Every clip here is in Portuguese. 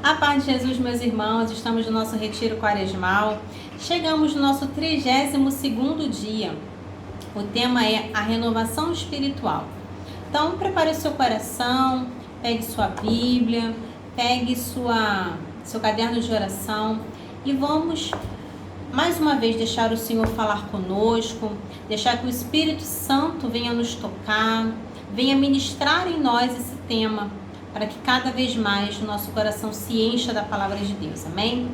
A paz de Jesus, meus irmãos, estamos no nosso retiro quaresmal. Chegamos no nosso 32º dia. O tema é a renovação espiritual. Então, prepare o seu coração, pegue sua Bíblia, pegue seu caderno de oração e vamos mais uma vez deixar o Senhor falar conosco, deixar que o Espírito Santo venha nos tocar, venha ministrar em nós esse tema, para que cada vez mais o nosso coração se encha da palavra de Deus, amém?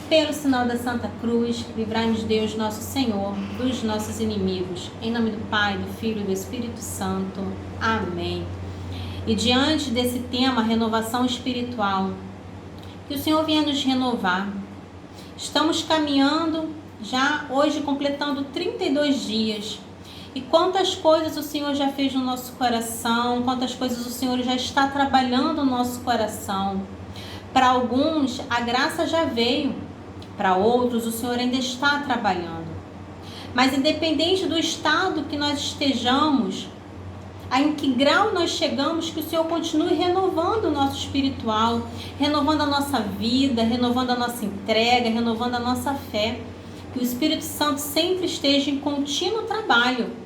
Pelo sinal da Santa Cruz, livrai-nos Deus, nosso Senhor, dos nossos inimigos. Em nome do Pai, do Filho e do Espírito Santo. Amém. E diante desse tema, renovação espiritual, que o Senhor venha nos renovar. Estamos caminhando, já hoje completando 32 dias. E quantas coisas o Senhor já fez no nosso coração, quantas coisas o Senhor já está trabalhando no nosso coração. Para alguns, a graça já veio. Para outros, o Senhor ainda está trabalhando. Mas independente do estado que nós estejamos, em que grau nós chegamos, que o Senhor continue renovando o nosso espiritual, renovando a nossa vida, renovando a nossa entrega, renovando a nossa fé. Que o Espírito Santo sempre esteja em contínuo trabalho.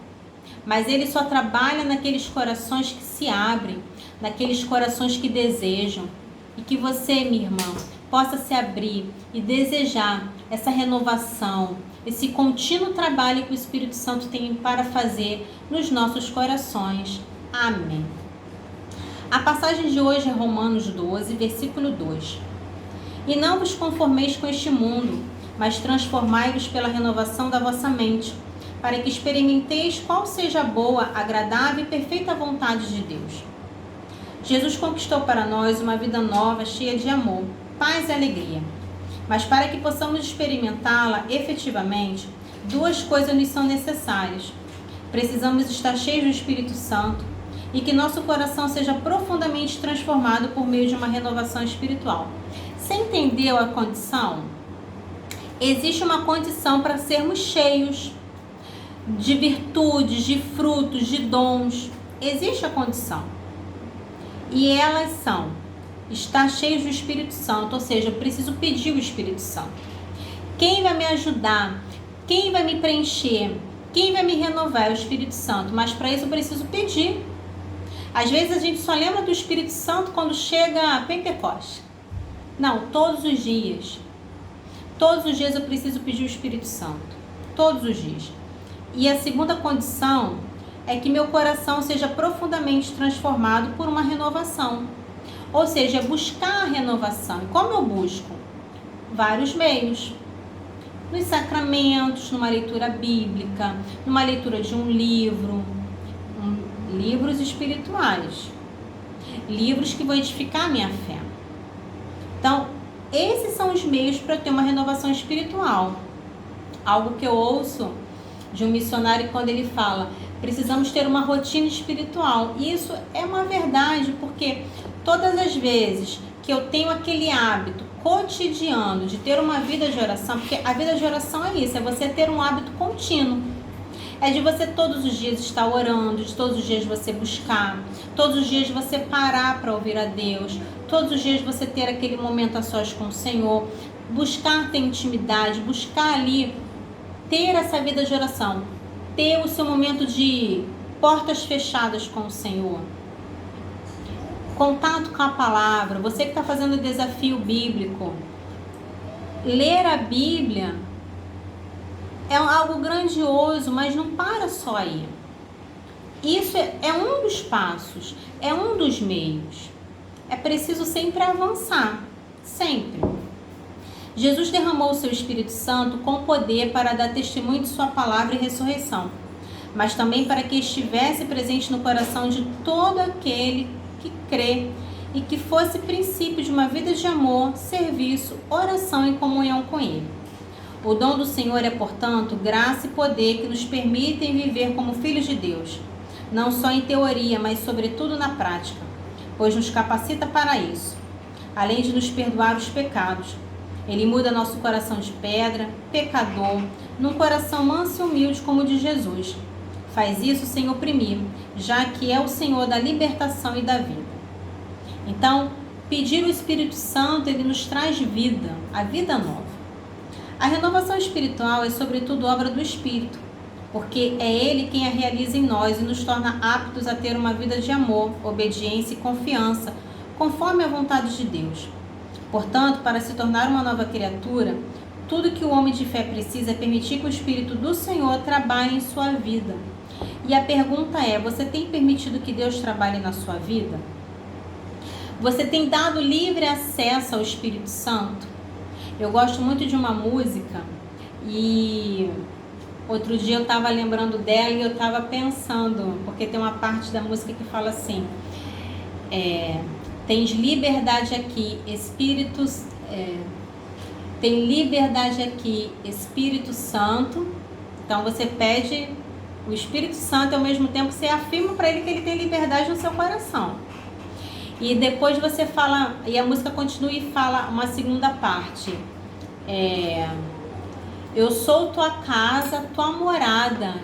Mas Ele só trabalha naqueles corações que se abrem, naqueles corações que desejam. E que você, minha irmã, possa se abrir e desejar essa renovação, esse contínuo trabalho que o Espírito Santo tem para fazer nos nossos corações. Amém. A passagem de hoje é Romanos 12, versículo 2. E não vos conformeis com este mundo, mas transformai-vos pela renovação da vossa mente, para que experimenteis qual seja a boa, agradável e perfeita vontade de Deus. Jesus conquistou para nós uma vida nova, cheia de amor, paz e alegria. Mas para que possamos experimentá-la efetivamente, duas coisas nos são necessárias. Precisamos estar cheios do Espírito Santo e que nosso coração seja profundamente transformado por meio de uma renovação espiritual. Você entendeu a condição? Existe uma condição para sermos cheios de virtudes, de frutos, de dons. Existe a condição. E elas são estar cheio do Espírito Santo, ou seja, eu preciso pedir o Espírito Santo. Quem vai me ajudar? Quem vai me preencher? Quem vai me renovar? É o Espírito Santo. Mas para isso eu preciso pedir. Às vezes a gente só lembra do Espírito Santo quando chega a Pentecostes. Não, todos os dias. Todos os dias eu preciso pedir o Espírito Santo. Todos os dias. E a segunda condição é que meu coração seja profundamente transformado por uma renovação. Ou seja, buscar a renovação. E como eu busco? Vários meios. Nos sacramentos, numa leitura bíblica, numa leitura de um livro, livros espirituais. Livros que vão edificar a minha fé. Então, esses são os meios para ter uma renovação espiritual. Algo que eu ouço de um missionário quando ele fala: precisamos ter uma rotina espiritual. E isso é uma verdade, porque todas as vezes que eu tenho aquele hábito cotidiano de ter uma vida de oração, porque a vida de oração é isso, é você ter um hábito contínuo. É de você todos os dias estar orando, de todos os dias você buscar, todos os dias você parar para ouvir a Deus, todos os dias você ter aquele momento a sós com o Senhor, buscar ter intimidade, buscar ali ter essa vida de oração, ter o seu momento de portas fechadas com o Senhor, contato com a palavra. Você que está fazendo o desafio bíblico, ler a Bíblia é algo grandioso, mas não para só aí. Isso é um dos passos, é um dos meios. É preciso sempre avançar, sempre. Jesus derramou o seu Espírito Santo com poder para dar testemunho de sua palavra e ressurreição, mas também para que estivesse presente no coração de todo aquele que crê e que fosse princípio de uma vida de amor, serviço, oração e comunhão com Ele. O dom do Senhor é, portanto, graça e poder que nos permitem viver como filhos de Deus, não só em teoria, mas sobretudo na prática, pois nos capacita para isso, além de nos perdoar os pecados. Ele muda nosso coração de pedra, pecador, num coração manso e humilde como o de Jesus. Faz isso sem oprimir, já que é o Senhor da libertação e da vida. Então, pedir o Espírito Santo, ele nos traz vida, a vida nova. A renovação espiritual é sobretudo obra do Espírito, porque é Ele quem a realiza em nós e nos torna aptos a ter uma vida de amor, obediência e confiança, conforme a vontade de Deus. Portanto, para se tornar uma nova criatura, tudo que o homem de fé precisa é permitir que o Espírito do Senhor trabalhe em sua vida. E a pergunta é: você tem permitido que Deus trabalhe na sua vida? Você tem dado livre acesso ao Espírito Santo? Eu gosto muito de uma música e outro dia eu estava lembrando dela e eu estava pensando, porque tem uma parte da música que fala assim: tens liberdade aqui, tem liberdade aqui, Espírito Santo. Então você pede o Espírito Santo e ao mesmo tempo você afirma para ele que ele tem liberdade no seu coração. E depois você fala, e a música continua e fala uma segunda parte. Eu sou tua casa, tua morada,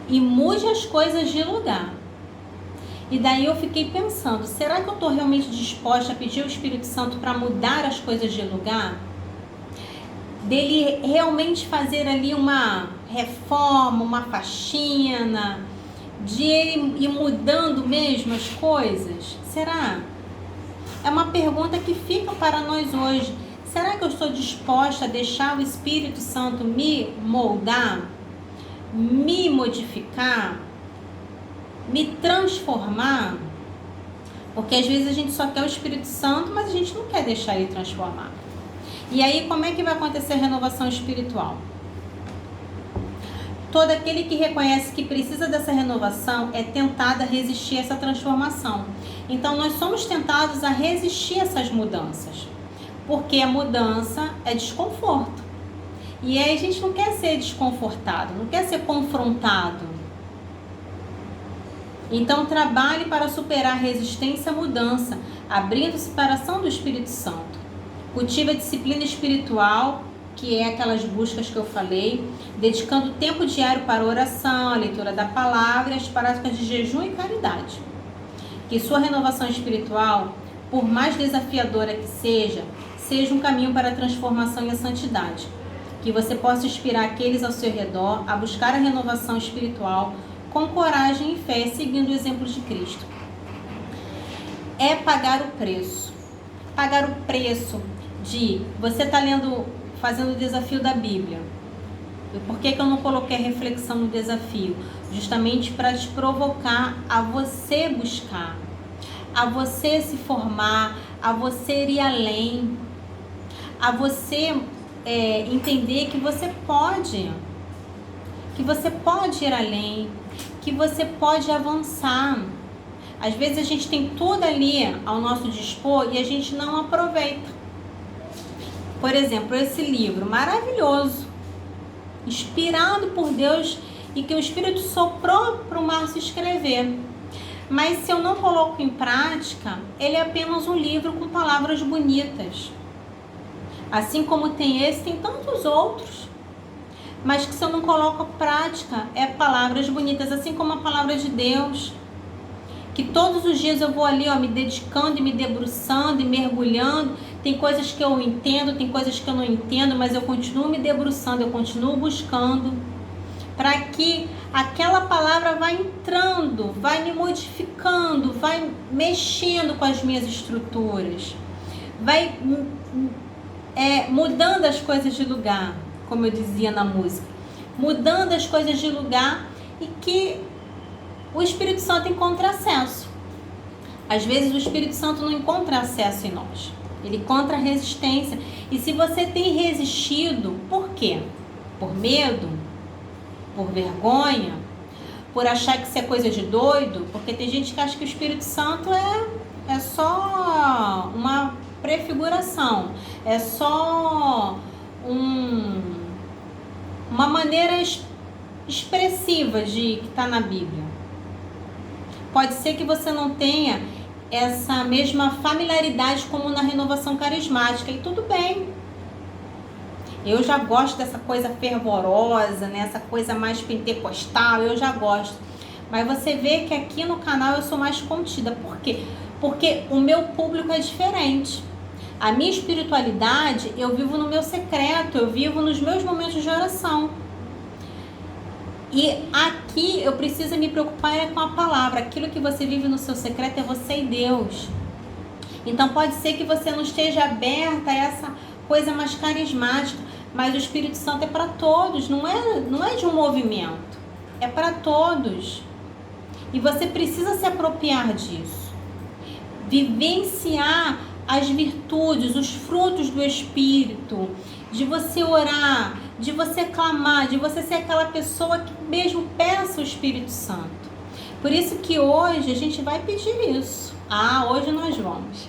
e mude as coisas de lugar. E daí eu fiquei pensando, será que eu estou realmente disposta a pedir ao Espírito Santo para mudar as coisas de lugar? Dele realmente fazer ali uma reforma, uma faxina, de ele ir mudando mesmo as coisas? Será? É uma pergunta que fica para nós hoje. Será que eu estou disposta a deixar o Espírito Santo me moldar, me modificar, me transformar? Porque às vezes a gente só quer o Espírito Santo, mas a gente não quer deixar ele transformar. E aí como é que vai acontecer a renovação espiritual? Todo aquele que reconhece que precisa dessa renovação é tentado a resistir a essa transformação. Então nós somos tentados a resistir a essas mudanças, porque a mudança é desconforto. E aí a gente não quer ser desconfortado, não quer ser confrontado. Então trabalhe para superar a resistência à mudança, abrindo-se para a ação do Espírito Santo. Cultive a disciplina espiritual, que é aquelas buscas que eu falei, dedicando tempo diário para a oração, a leitura da palavra e as práticas de jejum e caridade. Que sua renovação espiritual, por mais desafiadora que seja um caminho para a transformação e a santidade. Que você possa inspirar aqueles ao seu redor a buscar a renovação espiritual com coragem e fé, seguindo o exemplo de Cristo. É pagar o preço. Pagar o preço de você estar fazendo o desafio da Bíblia. E por que eu não coloquei a reflexão no desafio? Justamente para te provocar a você buscar, a você se formar, a você ir além, a você entender que você pode ir além, que você pode avançar. Às vezes a gente tem tudo ali ao nosso dispor e a gente não aproveita. Por exemplo, esse livro maravilhoso, inspirado por Deus e que o Espírito soprou para o Márcio escrever. Mas se eu não coloco em prática, ele é apenas um livro com palavras bonitas. Assim como tem esse, tem tantos outros. Mas que se eu não coloco em prática, é palavras bonitas, assim como a palavra de Deus. Que todos os dias eu vou ali, me dedicando e me debruçando e mergulhando. Tem coisas que eu entendo, tem coisas que eu não entendo, mas eu continuo me debruçando, eu continuo buscando, para que aquela palavra vá entrando, vai me modificando, vai mexendo com as minhas estruturas, vai mudando as coisas de lugar, como eu dizia na música, mudando as coisas de lugar, e que o Espírito Santo encontra acesso. Às vezes o Espírito Santo não encontra acesso em nós, ele encontra resistência. E se você tem resistido, por quê? Por medo? Por vergonha? Por achar que isso é coisa de doido? Porque tem gente que acha que o Espírito Santo é só uma prefiguração, é só uma maneira expressiva que está na Bíblia. Pode ser que você não tenha essa mesma familiaridade como na renovação carismática, e tudo bem. Eu já gosto dessa coisa fervorosa, né? Essa coisa mais pentecostal, eu já gosto. Mas você vê que aqui no canal eu sou mais contida. Por quê? porque o meu público é diferente. A minha espiritualidade, eu vivo no meu secreto, eu vivo nos meus momentos de oração. E aqui eu preciso me preocupar com a palavra. Aquilo que você vive no seu secreto é você e Deus. Então pode ser que você não esteja aberta a essa coisa mais carismática, mas o Espírito Santo é para todos, não é de um movimento, é para todos. E você precisa se apropriar disso. Vivenciar as virtudes, os frutos do Espírito, de você orar, de você clamar, de você ser aquela pessoa que mesmo peça o Espírito Santo. Por isso que hoje a gente vai pedir isso. Hoje nós vamos.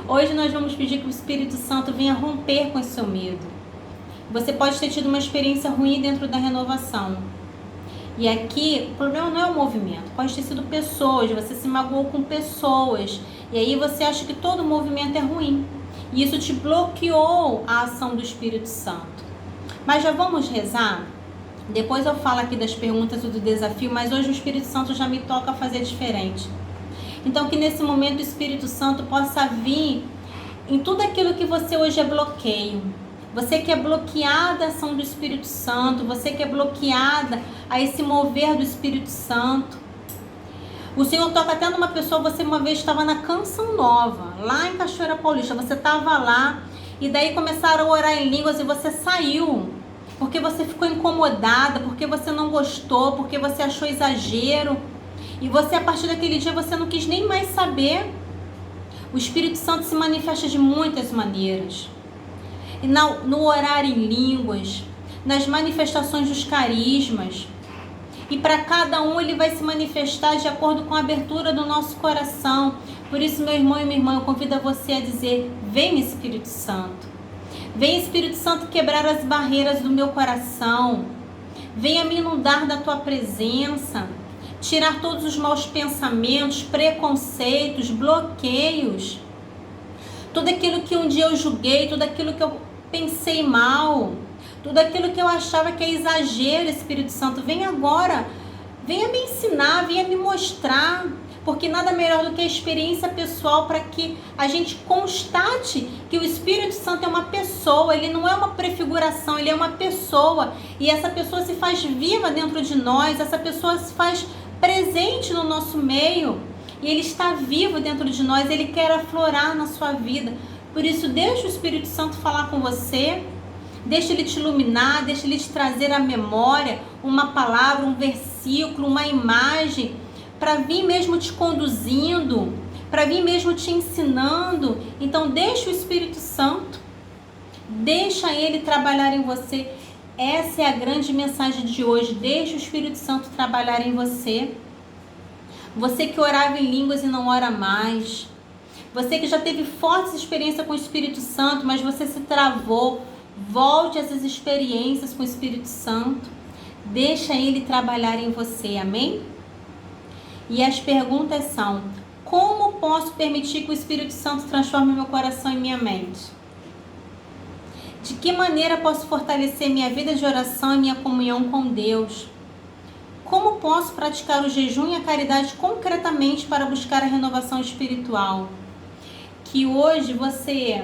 Hoje nós vamos pedir que o Espírito Santo venha romper com esse seu medo. Você pode ter tido uma experiência ruim dentro da renovação. E aqui, o problema não é o movimento, pode ter sido pessoas, você se magoou com pessoas. E aí você acha que todo movimento é ruim. E isso te bloqueou a ação do Espírito Santo. Mas já vamos rezar? Depois eu falo aqui das perguntas e do desafio, mas hoje o Espírito Santo já me toca a fazer diferente. Então que nesse momento o Espírito Santo possa vir em tudo aquilo que você hoje é bloqueio. Você que é bloqueada a ação do Espírito Santo, você que é bloqueada a esse mover do Espírito Santo. O Senhor toca até numa pessoa, você uma vez estava na Canção Nova, lá em Cachoeira Paulista, você estava lá e daí começaram a orar em línguas e você saiu, porque você ficou incomodada, porque você não gostou, porque você achou exagero e você a partir daquele dia você não quis nem mais saber. O Espírito Santo se manifesta de muitas maneiras. E no orar em línguas, nas manifestações dos carismas. E para cada um ele vai se manifestar de acordo com a abertura do nosso coração. Por isso, meu irmão e minha irmã, eu convido você a dizer: vem Espírito Santo. Vem Espírito Santo quebrar as barreiras do meu coração. Venha me inundar da tua presença. Tirar todos os maus pensamentos, preconceitos, bloqueios. Tudo aquilo que um dia eu julguei, tudo aquilo que eu pensei mal, tudo aquilo que eu achava que é exagero, Espírito Santo, vem agora, venha me ensinar, venha me mostrar, porque nada melhor do que a experiência pessoal para que a gente constate que o Espírito Santo é uma pessoa, ele não é uma prefiguração, ele é uma pessoa, e essa pessoa se faz viva dentro de nós, essa pessoa se faz presente no nosso meio, e ele está vivo dentro de nós, ele quer aflorar na sua vida. Por isso, deixa o Espírito Santo falar com você, deixa ele te iluminar, deixa ele te trazer à memória uma palavra, um versículo, uma imagem, para vir mesmo te conduzindo, para vir mesmo te ensinando. Então, deixa o Espírito Santo, deixa ele trabalhar em você. Essa é a grande mensagem de hoje, deixa o Espírito Santo trabalhar em você. Você que orava em línguas e não ora mais. Você que já teve fortes experiências com o Espírito Santo, mas você se travou. Volte a essas experiências com o Espírito Santo. Deixa ele trabalhar em você, amém? E as perguntas são: como posso permitir que o Espírito Santo transforme meu coração e minha mente? De que maneira posso fortalecer minha vida de oração e minha comunhão com Deus? Como posso praticar o jejum e a caridade concretamente para buscar a renovação espiritual? Que hoje você,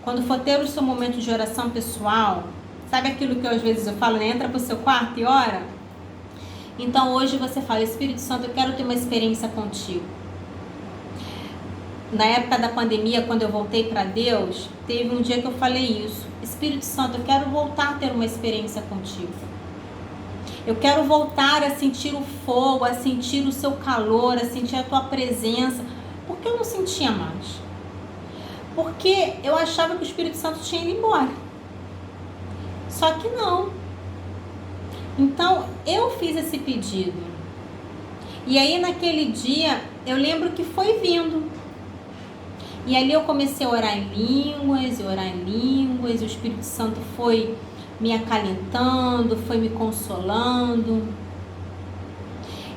quando for ter o seu momento de oração pessoal, sabe aquilo que às vezes eu falo, né? Entra para o seu quarto e ora? Então hoje você fala: Espírito Santo, eu quero ter uma experiência contigo. Na época da pandemia, quando eu voltei para Deus, teve um dia que eu falei isso: Espírito Santo, eu quero voltar a ter uma experiência contigo. Eu quero voltar a sentir o fogo, a sentir o seu calor, a sentir a tua presença. Porque eu não sentia mais. Porque eu achava que o Espírito Santo tinha ido embora. Só que não. Então, eu fiz esse pedido. E aí, naquele dia, eu lembro que foi vindo. E ali eu comecei a orar em línguas, e o Espírito Santo foi me acalentando, foi me consolando.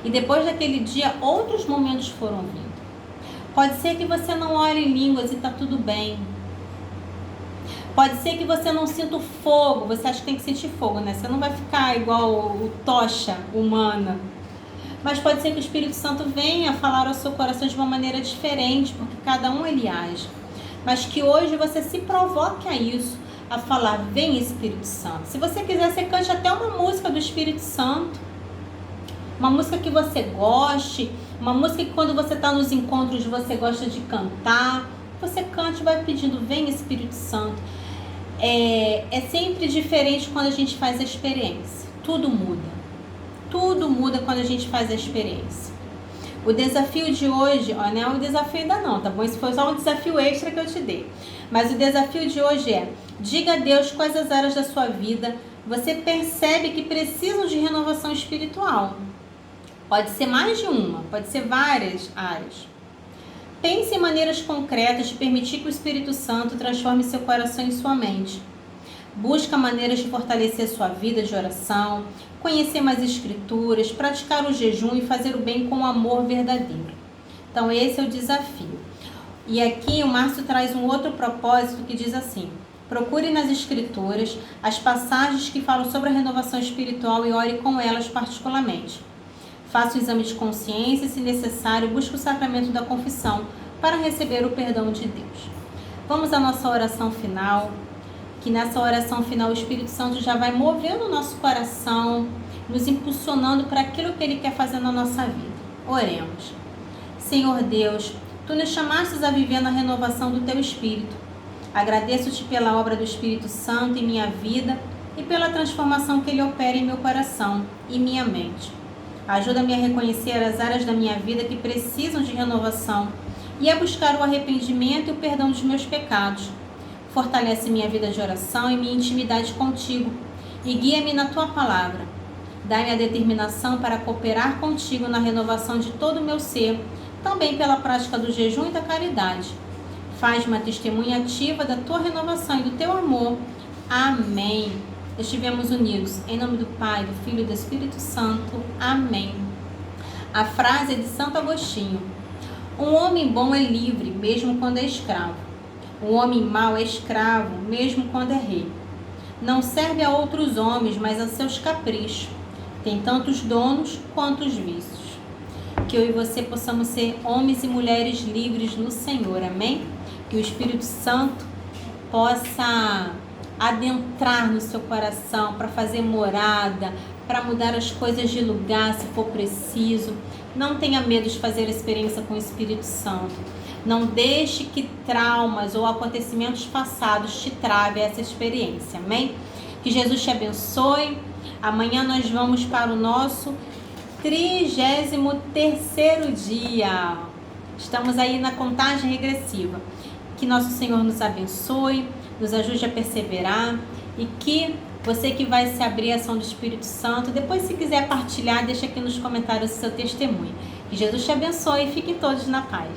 E depois daquele dia, outros momentos foram vindo. Pode ser que você não ore em línguas e está tudo bem. Pode ser que você não sinta o fogo. Você acha que tem que sentir fogo, né? Você não vai ficar igual o tocha humana. Mas pode ser que o Espírito Santo venha falar ao seu coração de uma maneira diferente, porque cada um ele age. Mas que hoje você se provoque a isso, a falar, vem Espírito Santo. Se você quiser, você cante até uma música do Espírito Santo. Uma música que você goste, uma música que quando você está nos encontros você gosta de cantar. Você cante e vai pedindo, vem Espírito Santo. É sempre diferente quando a gente faz a experiência. Tudo muda. Tudo muda quando a gente faz a experiência. O desafio de hoje, ó, não é um desafio ainda não, tá bom? Isso foi só um desafio extra que eu te dei. Mas o desafio de hoje é, diga a Deus quais as áreas da sua vida você percebe que precisam de renovação espiritual. Pode ser mais de uma, pode ser várias áreas. Pense em maneiras concretas de permitir que o Espírito Santo transforme seu coração e sua mente. Busca maneiras de fortalecer sua vida de oração, conhecer mais escrituras, praticar o jejum e fazer o bem com amor verdadeiro. Então esse é o desafio. E aqui o Márcio traz um outro propósito que diz assim: procure nas escrituras as passagens que falam sobre a renovação espiritual e ore com elas particularmente. Faça o exame de consciência e, se necessário, busque o sacramento da confissão para receber o perdão de Deus. Vamos à nossa oração final, que nessa oração final o Espírito Santo já vai movendo o nosso coração, nos impulsionando para aquilo que Ele quer fazer na nossa vida. Oremos. Senhor Deus, Tu nos chamastes a viver na renovação do Teu Espírito. Agradeço-Te pela obra do Espírito Santo em minha vida e pela transformação que Ele opera em meu coração e minha mente. Ajuda-me a reconhecer as áreas da minha vida que precisam de renovação e a buscar o arrependimento e o perdão dos meus pecados. Fortalece minha vida de oração e minha intimidade contigo e guia-me na Tua palavra. Dá-me a determinação para cooperar contigo na renovação de todo o meu ser, também pela prática do jejum e da caridade. Faz-me uma testemunha ativa da Tua renovação e do Teu amor. Amém. Estivemos unidos. Em nome do Pai, do Filho e do Espírito Santo. Amém. A frase é de Santo Agostinho. Um homem bom é livre, mesmo quando é escravo. Um homem mau é escravo, mesmo quando é rei. Não serve a outros homens, mas a seus caprichos. Tem tantos donos quanto os vícios. Que eu e você possamos ser homens e mulheres livres no Senhor. Amém? Que o Espírito Santo possa adentrar no seu coração para fazer morada, para mudar as coisas de lugar se for preciso. Não tenha medo de fazer a experiência com o Espírito Santo. Não deixe que traumas ou acontecimentos passados te travem essa experiência. Amém? Que Jesus te abençoe. Amanhã nós vamos para o nosso 33º dia. Estamos aí na contagem regressiva. Que nosso Senhor nos abençoe, nos ajude a perseverar e que você que vai se abrir à ação do Espírito Santo, depois se quiser partilhar, deixa aqui nos comentários o seu testemunho. Que Jesus te abençoe e fiquem todos na paz.